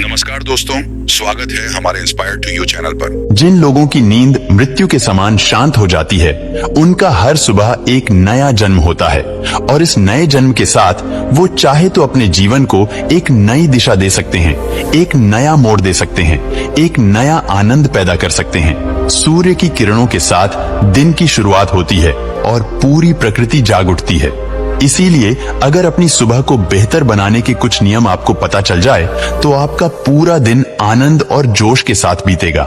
नमस्कार दोस्तों, स्वागत है हमारे इंस्पायर टू यू चैनल पर। जिन लोगों की नींद मृत्यु के समान शांत हो जाती है, उनका हर सुबह एक नया जन्म होता है और इस नए जन्म के साथ वो चाहे तो अपने जीवन को एक नई दिशा दे सकते हैं, एक नया मोड़ दे सकते हैं, एक नया आनंद पैदा कर सकते हैं। सूर्य की किरणों के साथ दिन की शुरुआत होती है और पूरी प्रकृति जाग उठती है। इसीलिए अगर अपनी सुबह को बेहतर बनाने के कुछ नियम आपको पता चल जाए तो आपका पूरा दिन आनंद और जोश के साथ बीतेगा।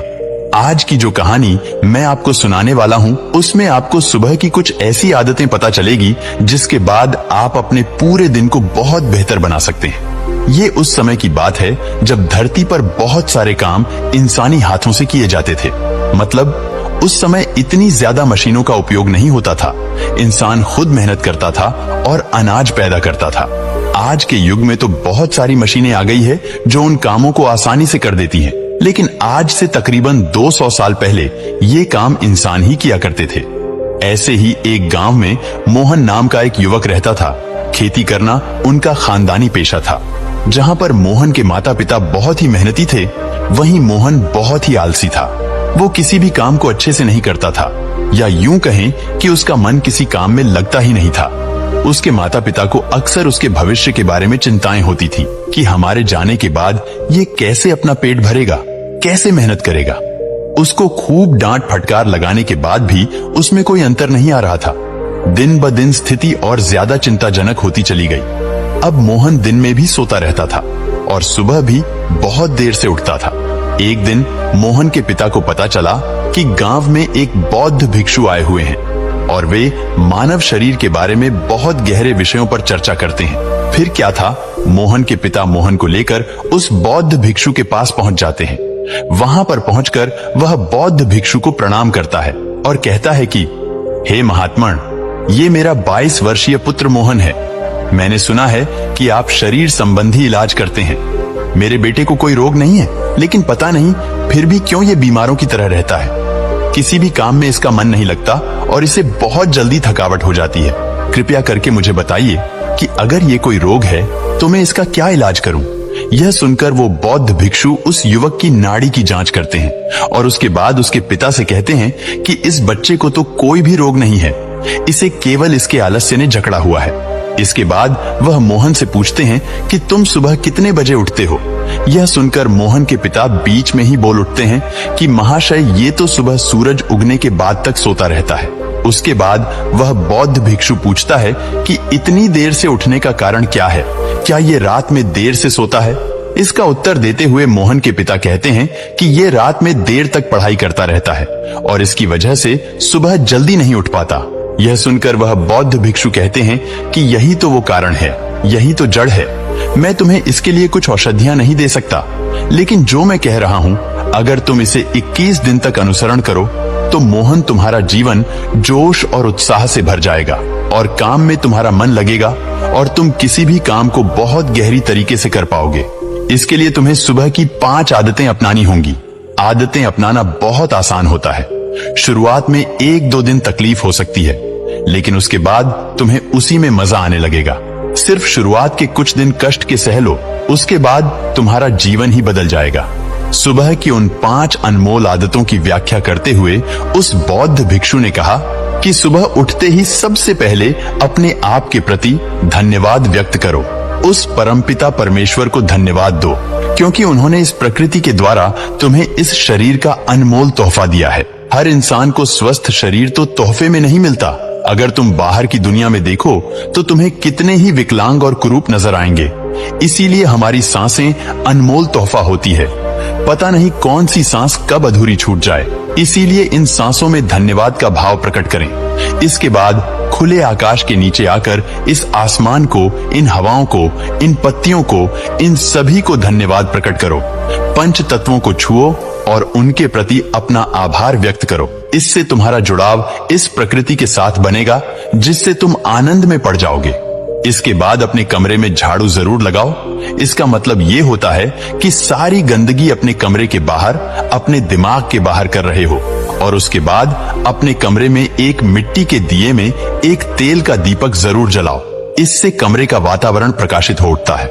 आज की जो कहानी मैं आपको सुनाने वाला हूँ, उसमें आपको सुबह की कुछ ऐसी आदतें पता चलेगी जिसके बाद आप अपने पूरे दिन को बहुत बेहतर बना सकते हैं। ये उस समय की बात है जब धरती पर बहुत सारे काम इंसानी हाथों से किए जाते थे। मतलब उस समय इतनी ज्यादा मशीनों का उपयोग नहीं होता था। इंसान खुद मेहनत करता था और अनाज पैदा करता था। आज के युग में तो बहुत सारी मशीनें आ गई है जो उन कामों को आसानी से कर देती हैं। लेकिन आज से तकरीबन 200 साल पहले ये काम इंसान ही किया करते थे। ऐसे ही एक गांव में मोहन नाम का एक युवक रहता था। खेती करना उनका खानदानी पेशा था। जहां पर मोहन के माता पिता बहुत ही मेहनती थे, वहीं मोहन बहुत ही आलसी था। वो किसी भी काम को अच्छे से नहीं करता था, या यूं कहें कि उसका मन किसी काम में लगता ही नहीं था। उसके माता पिता को अक्सर उसके भविष्य के बारे में चिंताएं होती थी कि हमारे जाने के बाद ये कैसे अपना पेट भरेगा, कैसे मेहनत करेगा। उसको खूब डांट फटकार लगाने के बाद भी उसमें कोई अंतर नहीं आ रहा था। दिन ब दिन स्थिति और ज्यादा चिंताजनक होती चली गई। अब मोहन दिन में भी सोता रहता था और सुबह भी बहुत देर से उठता था। एक दिन मोहन के पिता को पता चला कि गांव में एक बौद्ध भिक्षु आए हुए हैं और वे मानव शरीर के बारे में बहुत गहरे विषयों पर चर्चा करते हैं। फिर क्या था, मोहन के पिता मोहन को लेकर उस बौद्ध भिक्षु के पास पहुंच जाते हैं। वहां पर पहुंचकर वह बौद्ध भिक्षु को प्रणाम करता है और कहता है कि हे महात्मन, ये मेरा 22 वर्षीय पुत्र मोहन है। मैंने सुना है कि आप शरीर संबंधी इलाज करते हैं। मेरे बेटे को कोई रोग नहीं है, लेकिन पता नहीं फिर भी क्यों ये बीमारों की तरह रहता है। किसी भी काम में इसका मन नहीं लगता और इसे बहुत जल्दी थकावट हो जाती है। कृपया करके मुझे बताइए कि अगर ये कोई रोग है तो मैं इसका क्या इलाज करूं। यह सुनकर वो बौद्ध भिक्षु उस युवक की नाड़ी की जांच करते हैं और उसके बाद उसके पिता से कहते हैं कि इस बच्चे को तो कोई भी रोग नहीं है, इसे केवल इसके आलस्य ने जकड़ा हुआ है। इसके बाद वह मोहन से पूछते हैं कि तुम सुबह कितने बजे उठते हो। यह सुनकर मोहन के पिता बीच में ही बोल उठते हैं कि महाशय, ये तो सुबह सूरज उगने के बाद तक सोता रहता है। उसके बाद वह बौद्ध भिक्षु पूछता है कि इतनी देर से उठने का कारण क्या है, क्या ये रात में देर से सोता है। इसका उत्तर देते हुए मोहन के पिता कहते हैं कि ये रात में देर तक पढ़ाई करता रहता है और इसकी वजह से सुबह जल्दी नहीं उठ पाता। यह सुनकर वह बौद्ध भिक्षु कहते हैं कि यही तो वो कारण है, यही तो जड़ है। मैं तुम्हें इसके लिए कुछ औषधियां नहीं दे सकता, लेकिन जो मैं कह रहा हूं, अगर तुम इसे 21 दिन तक अनुसरण करो तो मोहन, तुम्हारा जीवन जोश और उत्साह से भर जाएगा और काम में तुम्हारा मन लगेगा और तुम किसी भी काम को बहुत गहरी तरीके से कर पाओगे। इसके लिए तुम्हें सुबह की 5 आदतें अपनानी होंगी। आदतें अपनाना बहुत आसान होता है। शुरुआत में 1-2 दिन तकलीफ हो सकती है, लेकिन उसके बाद तुम्हें उसी में मजा आने लगेगा। सिर्फ शुरुआत के कुछ दिन कष्ट के सह लो, उसके बाद तुम्हारा जीवन ही बदल जाएगा। सुबह की उन 5 अनमोल आदतों की व्याख्या करते हुए उस बौद्ध भिक्षु ने कहा कि सुबह उठते ही सबसे पहले अपने आप के प्रति धन्यवाद व्यक्त करो। उस परमपिता परमेश्वर को धन्यवाद दो, क्योंकि उन्होंने इस प्रकृति के द्वारा तुम्हें इस शरीर का अनमोल तोहफा दिया है। हर इंसान को स्वस्थ शरीर तो तोहफे में नहीं मिलता। अगर तुम बाहर की दुनिया में देखो तो तुम्हें कितने ही विकलांग और कुरूप नजर आएंगे। इसीलिए हमारी सांसें अनमोल तोहफा होती है। पता नहीं कौन सी सांस कब अधूरी छूट जाए। इसीलिए इन सांसों में धन्यवाद का भाव प्रकट करें। इसके बाद खुले आकाश के नीचे आकर इस आसमान को, इन हवाओं को, इन पत्तियों को, इन सभी को धन्यवाद प्रकट करो। पंच तत्वों को छुओ और उनके प्रति अपना आभार व्यक्त करो। इससे तुम्हारा जुड़ाव इस प्रकृति के साथ बनेगा, जिससे तुम आनंद में पड़ जाओगे। इसके बाद अपने कमरे में झाड़ू जरूर लगाओ। इसका मतलब ये होता है कि सारी गंदगी अपने कमरे के बाहर, अपने दिमाग के बाहर कर रहे हो। और उसके बाद अपने कमरे में एक मिट्टी के दिए में एक तेल का दीपक जरूर जलाओ। इससे कमरे का वातावरण प्रकाशित हो उठता है।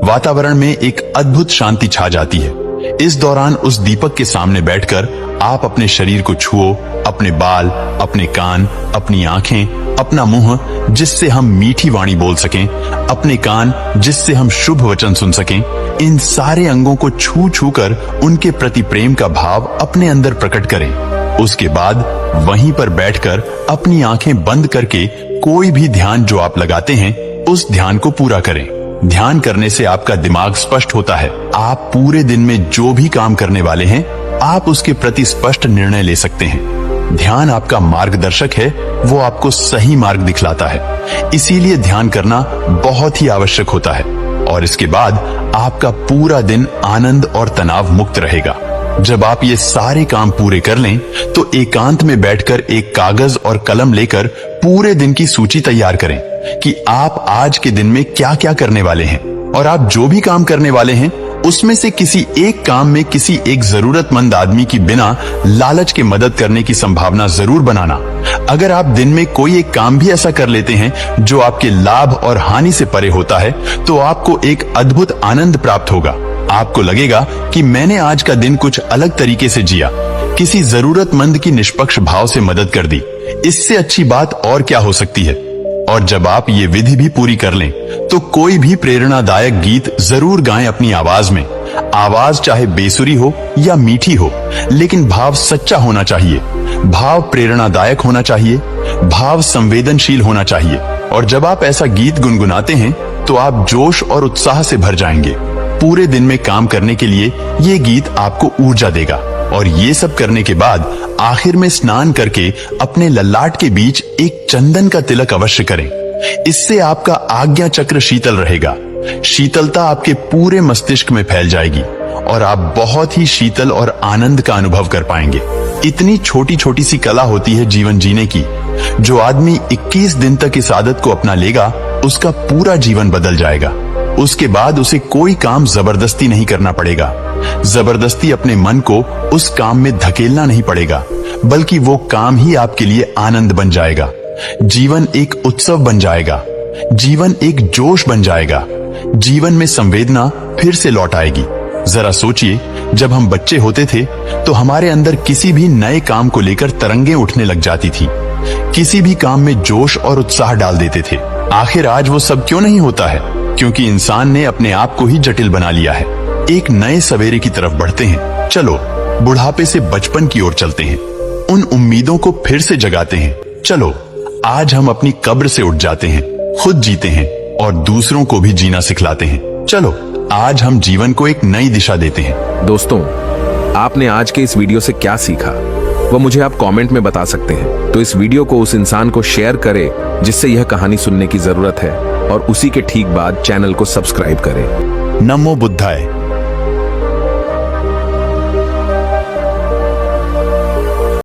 वातावरण में एक अद्भुत शांति छा जाती है। इस दौरान उस दीपक के सामने बैठकर आप अपने शरीर को छुओ, अपने बाल, अपने कान, अपनी आंखें, अपना मुंह जिससे हम मीठी वाणी बोल सकें, अपने कान जिससे हम शुभ वचन सुन सकें, इन सारे अंगों को छू छू कर उनके प्रति प्रेम का भाव अपने अंदर प्रकट करें। उसके बाद वहीं पर बैठकर अपनी आंखें बंद करके कोई भी ध्यान जो आप लगाते हैं उस ध्यान को पूरा करें। ध्यान करने से आपका दिमाग स्पष्ट होता है। आप पूरे दिन में जो भी काम करने वाले हैं आप उसके प्रति स्पष्ट निर्णय ले सकते हैं। ध्यान आपका मार्गदर्शक है, वो आपको सही मार्ग दिखलाता है। इसीलिए ध्यान करना बहुत ही आवश्यक होता है और इसके बाद आपका पूरा दिन आनंद और तनाव मुक्त रहेगा। जब आप ये सारे काम पूरे कर लें तो एकांत में बैठकर एक कागज और कलम लेकर पूरे दिन की सूची तैयार करें कि आप आज के दिन में क्या क्या करने वाले हैं और आप जो भी काम करने वाले हैं उसमें से किसी एक काम में किसी एक जरूरतमंद आदमी की बिना लालच के मदद करने की संभावना जरूर बनाना। अगर आप दिन में कोई एक काम भी ऐसा कर लेते हैं जो आपके लाभ और हानि से परे होता है तो आपको एक अद्भुत आनंद प्राप्त होगा। आपको लगेगा कि मैंने आज का दिन कुछ अलग तरीके से जिया, किसी जरूरतमंद की निष्पक्ष भाव से मदद कर दी। इससे अच्छी बात और क्या हो सकती है। और जब आप ये विधि भी पूरी कर लें तो कोई भी प्रेरणादायक गीत जरूर गाएं अपनी आवाज में। आवाज चाहे बेसुरी हो या मीठी हो, लेकिन भाव सच्चा होना चाहिए, भाव प्रेरणादायक होना चाहिए, भाव संवेदनशील होना चाहिए। और जब आप ऐसा गीत गुनगुनाते हैं तो आप जोश और उत्साह से भर जाएंगे। पूरे दिन में काम करने के लिए ये गीत आपको ऊर्जा देगा। और ये सब करने के बाद आखिर में स्नान करके अपने ललाट के बीच एक चंदन का तिलक अवश्य करें। इससे आपका आज्ञा चक्र शीतल रहेगा। शीतलता आपके पूरे मस्तिष्क में फैल जाएगी और आप बहुत ही शीतल और आनंद का अनुभव कर पाएंगे। इतनी छोटी छोटी सी कला होती है जीवन जीने की। जो आदमी 21 दिन तक इस आदत को अपना लेगा उसका पूरा जीवन बदल जाएगा। उसके बाद उसे कोई काम जबरदस्ती नहीं करना पड़ेगा। जबरदस्ती अपने मन को उस काम में धकेलना नहीं पड़ेगा, बल्कि वो काम ही आपके लिए आनंद बन जाएगा। जीवन एक उत्सव बन जाएगा, जीवन एक जोश बन जाएगा, जीवन में संवेदना फिर से लौट आएगी। जरा सोचिए, जब हम बच्चे होते थे तो हमारे अंदर किसी भी नए काम को लेकर तरंगे उठने लग जाती थी, किसी भी काम में जोश और उत्साह डाल देते थे। आखिर आज वो सब क्यों नहीं होता है? क्योंकि इंसान ने अपने आप को ही जटिल बना लिया है। एक नए सवेरे की तरफ बढ़ते हैं। चलो बुढ़ापे से बचपन की ओर चलते हैं, उन उम्मीदों को फिर से जगाते हैं। चलो आज हम अपनी कब्र से उठ जाते हैं, खुद जीते हैं और दूसरों को भी जीना सिखलाते हैं। चलो आज हम जीवन को एक नई दिशा देते हैं। दोस्तों, आपने आज के इस वीडियो से क्या सीखा वो मुझे आप कमेंट में बता सकते हैं। तो इस वीडियो को उस इंसान को शेयर करें जिससे यह कहानी सुनने की जरूरत है और उसी के ठीक बाद चैनल को सब्सक्राइब करें। नमो बुद्धाय।